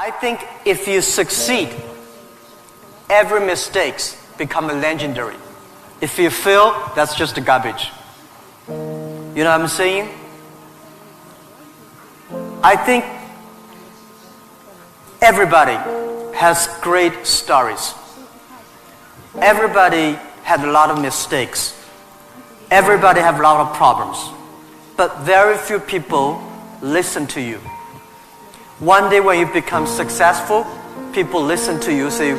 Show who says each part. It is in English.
Speaker 1: I think if you succeed, every mistake become legendary. If you fail, that's just garbage. You know what I'm saying? I think everybody has great stories. Everybody had a lot of mistakes. Everybody have a lot of problems. But very few people listen to you. One day when you become successful, people listen to you, say,